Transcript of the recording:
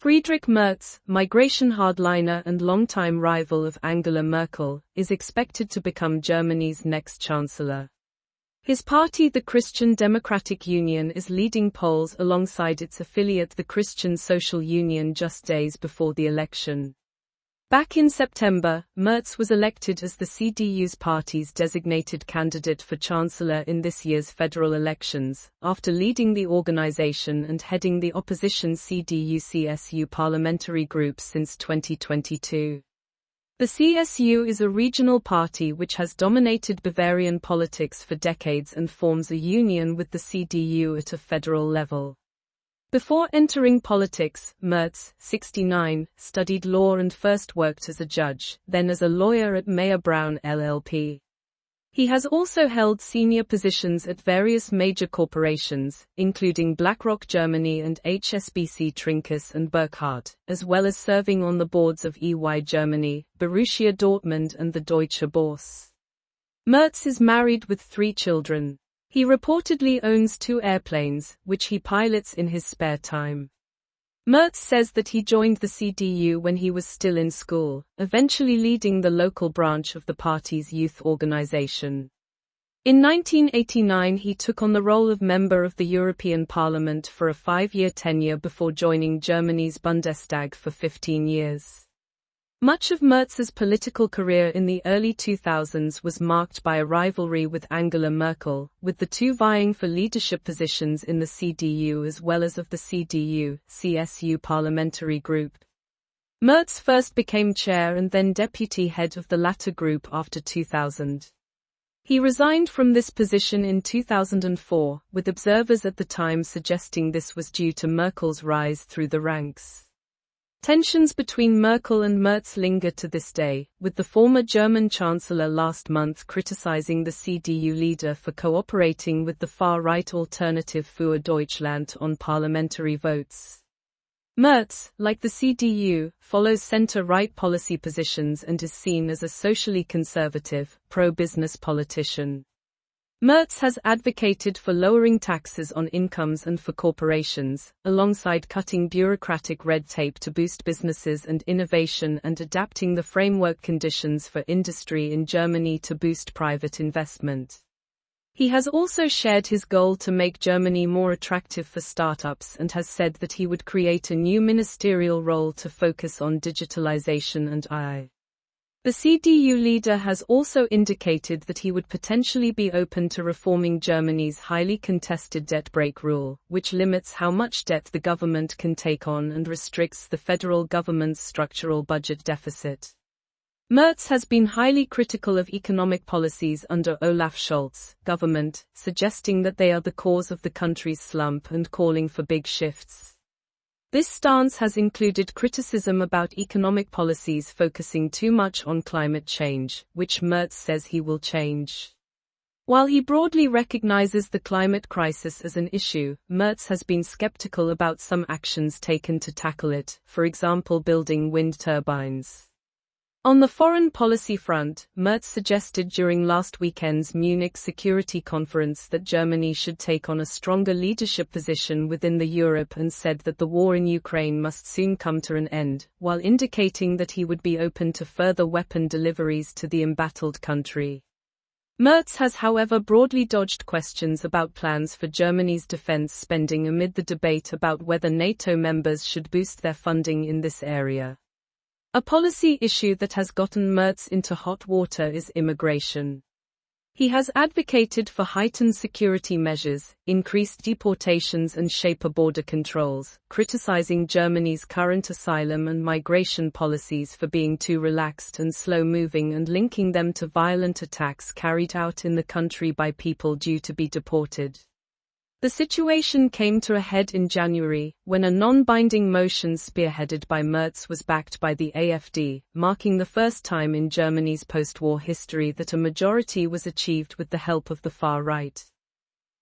Friedrich Merz, migration hardliner and longtime rival of Angela Merkel, is expected to become Germany's next chancellor. His party, the Christian Democratic Union, is leading polls alongside its affiliate, the Christian Social Union, just days before the election. Back in September, Merz was elected as the CDU's party's designated candidate for chancellor in this year's federal elections, after leading the organization and heading the opposition CDU-CSU parliamentary group since 2022. The CSU is a regional party which has dominated Bavarian politics for decades and forms a union with the CDU at a federal level. Before entering politics, Merz, 69, studied law and first worked as a judge, then as a lawyer at Mayer Brown LLP. He has also held senior positions at various major corporations, including BlackRock Germany and HSBC Trinkus and Burkhardt, as well as serving on the boards of EY Germany, Borussia Dortmund and the Deutsche Börse. Merz is married with 3 children. He reportedly owns 2 airplanes, which he pilots in his spare time. Merz says that he joined the CDU when he was still in school, eventually leading the local branch of the party's youth organization. In 1989 he took on the role of member of the European Parliament for a 5-year tenure before joining Germany's Bundestag for 15 years. Much of Merz's political career in the early 2000s was marked by a rivalry with Angela Merkel, with the two vying for leadership positions in the CDU as well as of the CDU-CSU parliamentary group. Merz first became chair and then deputy head of the latter group after 2000. He resigned from this position in 2004, with observers at the time suggesting this was due to Merkel's rise through the ranks. Tensions between Merkel and Merz linger to this day, with the former German chancellor last month criticizing the CDU leader for cooperating with the far-right Alternative für Deutschland on parliamentary votes. Merz, like the CDU, follows center-right policy positions and is seen as a socially conservative, pro-business politician. Merz has advocated for lowering taxes on incomes and for corporations, alongside cutting bureaucratic red tape to boost businesses and innovation and adapting the framework conditions for industry in Germany to boost private investment. He has also shared his goal to make Germany more attractive for startups and has said that he would create a new ministerial role to focus on digitalization and AI. The CDU leader has also indicated that he would potentially be open to reforming Germany's highly contested debt brake rule, which limits how much debt the government can take on and restricts the federal government's structural budget deficit. Merz has been highly critical of economic policies under Olaf Scholz's government, suggesting that they are the cause of the country's slump and calling for big shifts. This stance has included criticism about economic policies focusing too much on climate change, which Merz says he will change. While he broadly recognizes the climate crisis as an issue, Merz has been skeptical about some actions taken to tackle it, for example building wind turbines. On the foreign policy front, Merz suggested during last weekend's Munich Security Conference that Germany should take on a stronger leadership position within Europe and said that the war in Ukraine must soon come to an end, while indicating that he would be open to further weapon deliveries to the embattled country. Merz has however broadly dodged questions about plans for Germany's defense spending amid the debate about whether NATO members should boost their funding in this area. A policy issue that has gotten Merz into hot water is immigration. He has advocated for heightened security measures, increased deportations and sharper border controls, criticizing Germany's current asylum and migration policies for being too relaxed and slow-moving and linking them to violent attacks carried out in the country by people due to be deported. The situation came to a head in January, when a non-binding motion spearheaded by Merz was backed by the AfD, marking the first time in Germany's post-war history that a majority was achieved with the help of the far right.